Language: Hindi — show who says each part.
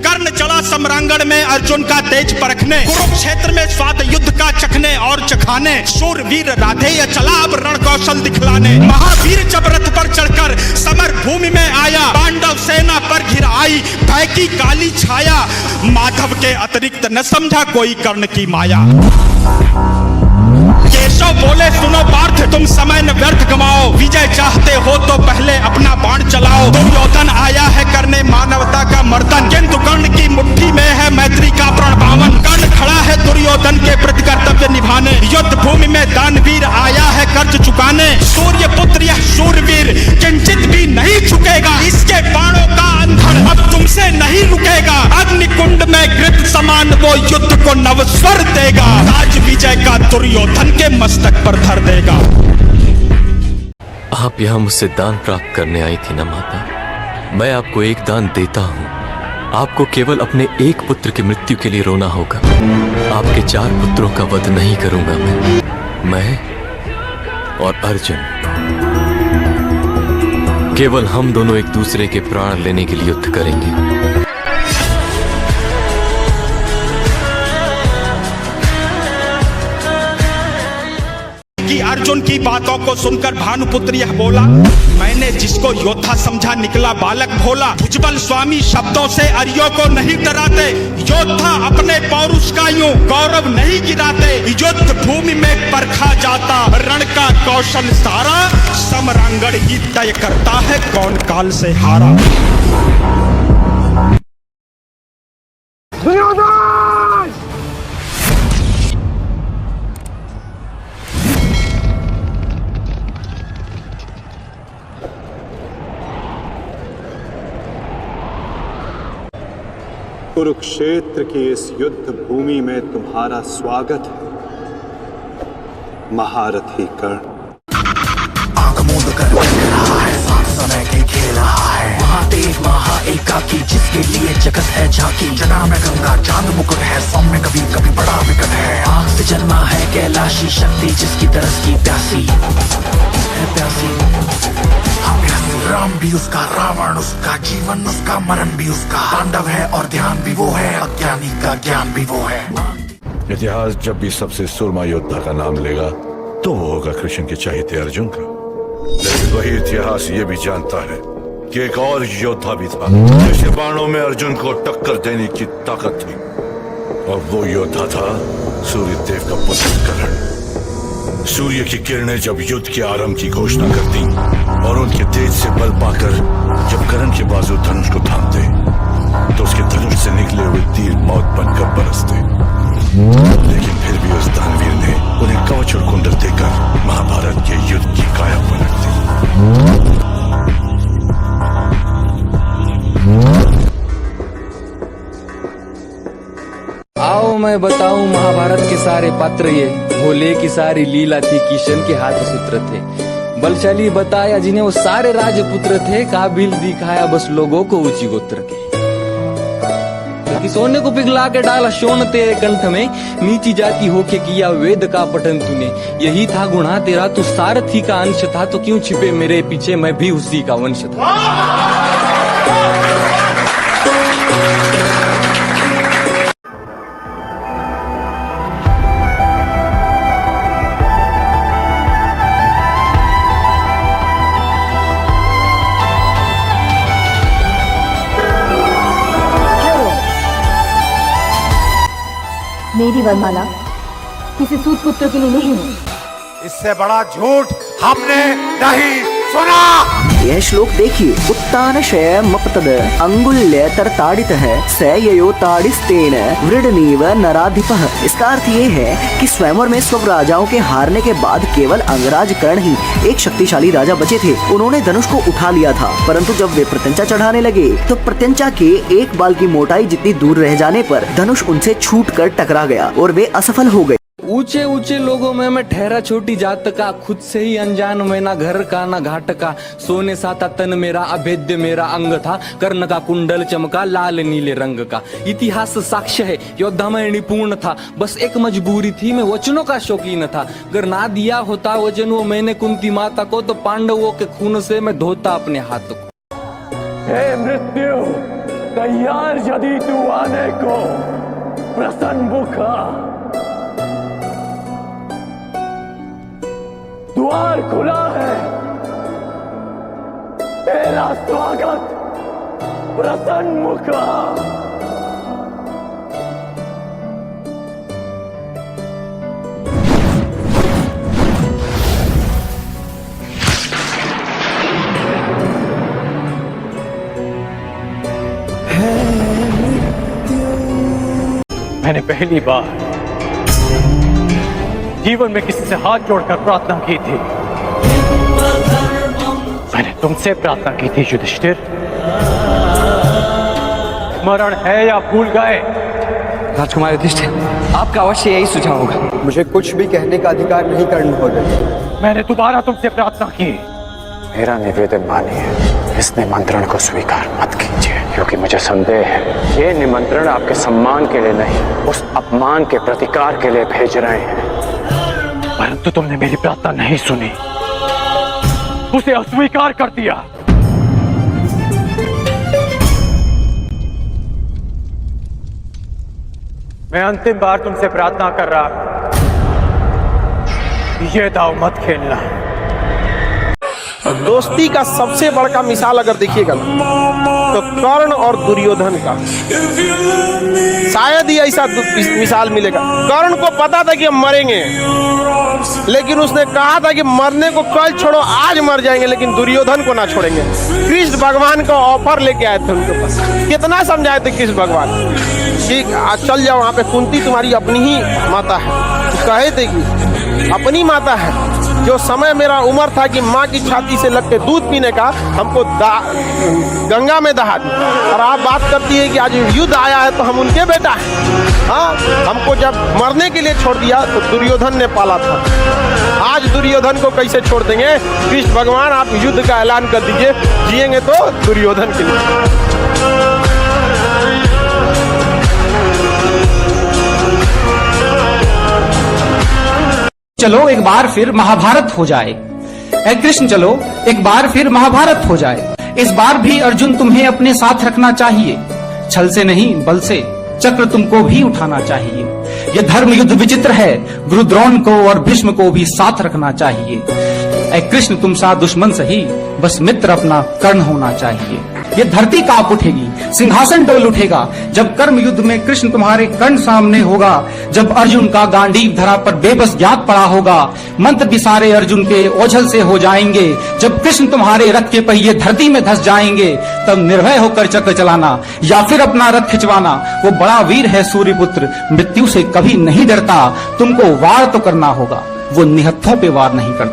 Speaker 1: कर्ण चला सम्रांगण में अर्जुन का तेज परखने, कुरुक्षेत्र में स्वाद युद्ध का चखने और चखाने, शूरवीर राधेय चला अब रण कौशल दिखलाने। महावीर जब रथ पर चढ़कर समर भूमि में आया, पांडव सेना पर घिर आई भय की काली छाया, माधव के अतिरिक्त न समझा कोई कर्ण की माया। केशव बोले सुनो पार्थ तुम समय न व्यर्थ गवाओ, विजय चाहते हो तो पहले अपना बाण चलाओ। दुर्योधन आया है करने मानवता का मर्दन, किंतु कर्ण की मुट्ठी में है मैत्री का प्रण पावन। कर्ण खड़ा है दुर्योधन के प्रति कर्तव्य निभाने, युद्ध भूमि में दानवीर आया है कर्ज चुकाने। सूर्य पुत्र यह शूरवीर किंचित भी नहीं झुकेगा, इसके बाणों का अंधड़ अब तुमसे नहीं रुकेगा। अग्निकुंड में घृत समान वो युद्ध को नवस्वर देगा, आज विजय का दुर्योधन के मस्तक पर धर देगा।
Speaker 2: आप यहाँ मुझसे दान प्राप्त करने आई थी ना माता, मैं आपको एक दान देता हूँ। आपको केवल अपने एक पुत्र की मृत्यु के लिए रोना होगा, आपके 4 पुत्रों का वध नहीं करूंगा मैं और अर्जुन। केवल हम दोनों एक दूसरे के प्राण लेने के लिए युद्ध करेंगे।
Speaker 1: कि अर्जुन की बातों को सुनकर भानुपुत्र यह बोला, मैंने जिसको योद्धा समझा निकला बालक भोला। भुजबल स्वामी शब्दों से अरियों को नहीं डराते, योद्धा अपने पौरुष का यूं गौरव नहीं गिराते। युद्ध भूमि में परखा जाता रण का कौशल सारा, समरांगण ही तय करता है कौन काल से हारा।
Speaker 3: कुरुक्षेत्र की इस युद्ध भूमि में तुम्हारा स्वागत है, महारथी कर्ण।
Speaker 4: आंख मूंद कर देख रहा है, साथ समय के खेल रहा है। महादेव महाएकाकी जिसके लिए जगत है झांकी, जना में गंगा चांद मुकुट है, सौम्य कभी कभी बड़ा विकट है। आग से जन्मा है कैलाशी शक्ति, जिसकी तरस की प्यासी है प्यासी। राम भी उसका, रावण उसका, जीवन उसका, मरण भी उसका। पांडव है और ध्यान भी वो है, अज्ञानी का ज्ञान भी वो है।
Speaker 5: इतिहास जब भी सबसे सुरमा योद्धा का नाम लेगा तो वो होगा कृष्ण के चहेते अर्जुन का। लेकिन वही इतिहास ये भी जानता है कि एक और योद्धा भी था जिसके बाणों में अर्जुन को टक्कर देने की ताकत थी, और वो योद्धा था सूर्य देव का पुत्र कर्ण। सूर्य की किरणें जब युद्ध के आरंभ की घोषणा करती और उनके तेज से बल पाकर जब कर्ण के बाजू धनुष को थामते, तो उसके धनुष से निकले हुए तीर मौत बनकर बरसते। लेकिन फिर भी उस दानवीर ने उन्हें कवच और कुंडल देकर महाभारत के युद्ध की काया पलट दी।
Speaker 6: आओ मैं बताऊं महाभारत के सारे पात्र, ये भोले की सारी लीला थी, किशन के हाथ सूत्र थे। बलशाली बताया जिन्हें वो सारे राजपुत्र थे, काबिल दिखाया बस लोगों को ऊंची गोत्र के। कि सोने को पिघला के डाला शोण तेरे कंठ में, नीची जाति होके किया वेद का पठन तूने। यही था गुणा तेरा, तू सारथी का अंश था, तो क्यों छिपे मेरे पीछे, मैं भी उसी का वंश था।
Speaker 7: मेरी वरमाला किसी सूत पुत्र के लिए नहीं है।
Speaker 4: इससे बड़ा झूठ हमने नहीं सुना।
Speaker 8: यह श्लोक देखिए, उत्तान शय मपतद अंगुल्य तरताड़ित है सयो ताड़िस्तेन वृडनीव नराधिपः। इसका अर्थ ये है कि स्वयंवर में सब राजाओं के हारने के बाद केवल अंगराज कर्ण ही एक शक्तिशाली राजा बचे थे। उन्होंने धनुष को उठा लिया था, परंतु जब वे प्रत्यंचा चढ़ाने लगे तो प्रत्यंचा के एक बाल की मोटाई जितनी दूर रह जाने पर धनुष उनसे छूटकर टकरा गया और वे असफल हो गए।
Speaker 6: ऊंचे ऊंचे लोगों में मैं ठहरा छोटी जात का, खुद से ही अनजान में ना घर का ना घाट का। सोने सा था तन मेरा, अभेद्य मेरा अंग था, कर्ण का कुंडल चमका लाल नीले रंग का। इतिहास साक्ष्य है योद्धा में निपुण था, बस एक मजबूरी थी मैं वचनों का शौकीन था। अगर ना दिया होता वचन वो मैंने कुंती माता को, तो पांडवों के खून से मैं धोता अपने हाथ को।
Speaker 4: हे मृत्यु,
Speaker 9: तैयार यदि तू आने को प्रसन्न मुखा। द्वार खुला है, तेरा स्वागत प्रसन्न मुखा। मैंने पहली बार जीवन में किसी से हाथ जोड़कर प्रार्थना की थी। मैंने तुमसे प्रार्थना की थी युधिष्ठिर। स्मरण है या भूल गए?
Speaker 6: राजकुमार युधिष्ठिर, आपका अवश्य यही सुझाव होगा।
Speaker 10: मुझे कुछ भी कहने का अधिकार नहीं कर्णभोजन।
Speaker 9: मैंने दोबारा तुमसे प्रार्थना की।
Speaker 11: मेरा निवेदन मानिए, इस निमंत्रण को स्वीकार मत कीजिए, क्योंकि मुझे संदेह है ये निमंत्रण आपके सम्मान के लिए नहीं, उस अपमान के प्रतिकार के लिए भेज रहे हैं।
Speaker 9: परंतु तुमने मेरी प्रार्थना नहीं सुनी, उसे अस्वीकार कर दिया। मैं अंतिम बार तुमसे प्रार्थना कर रहा हूं, ये दाव मत खेलना।
Speaker 12: दोस्ती का सबसे बड़ा मिसाल अगर देखिएगा तो कर्ण और दुर्योधन का शायद ही ऐसा मिसाल मिलेगा। कर्ण को पता था कि हम मरेंगे, लेकिन उसने कहा था कि मरने को कल छोड़ो, आज मर जाएंगे, लेकिन दुर्योधन को ना छोड़ेंगे। कृष्ण भगवान का ऑफर लेके आए थे उनके पास। कितना समझाए थे कृष्ण भगवान कि चल जाओ, वहां पे कुंती तुम्हारी अपनी ही माता है। तो कहे थे कि अपनी माता है, जो समय मेरा उम्र था कि माँ की छाती से लग के दूध पीने का, हमको गंगा में दहा दी। और आप बात करती है कि आज युद्ध आया है तो हम उनके बेटा हैं। हाँ, हमको जब मरने के लिए छोड़ दिया तो दुर्योधन ने पाला था। आज दुर्योधन को कैसे छोड़ देंगे? कृष्ण भगवान आप युद्ध का ऐलान कर दीजिए, जिएंगे तो दुर्योधन के लिए।
Speaker 13: चलो एक बार फिर महाभारत हो जाए। ऐ कृष्ण, चलो एक बार फिर महाभारत हो जाए। इस बार भी अर्जुन तुम्हें अपने साथ रखना चाहिए। छल से नहीं, बल से चक्र तुमको भी उठाना चाहिए। ये धर्म युद्ध विचित्र है, गुरु द्रोण को और भीष्म को भी साथ रखना चाहिए। ऐ कृष्ण, तुम साथ दुश्मन सही, बस मित्र अपना कर्ण होना चाहिए। ये धरती कांप उठेगी, सिंहासन डोल उठेगा, जब कर्म युद्ध में कृष्ण तुम्हारे कर्ण सामने होगा। जब अर्जुन का गांडीव धरा पर बेबस ज्ञात पड़ा होगा, मंत्र भी सारे अर्जुन के ओझल से हो जाएंगे। जब कृष्ण तुम्हारे रथ के पहिए धरती में धस जाएंगे, तब निर्भय होकर चक्र चलाना या फिर अपना रथ खिंचवाना। वो बड़ा वीर है सूर्यपुत्र, मृत्यु से कभी नहीं डरता। तुमको वार तो करना होगा, वो निहत्थों पे वार नहीं करता।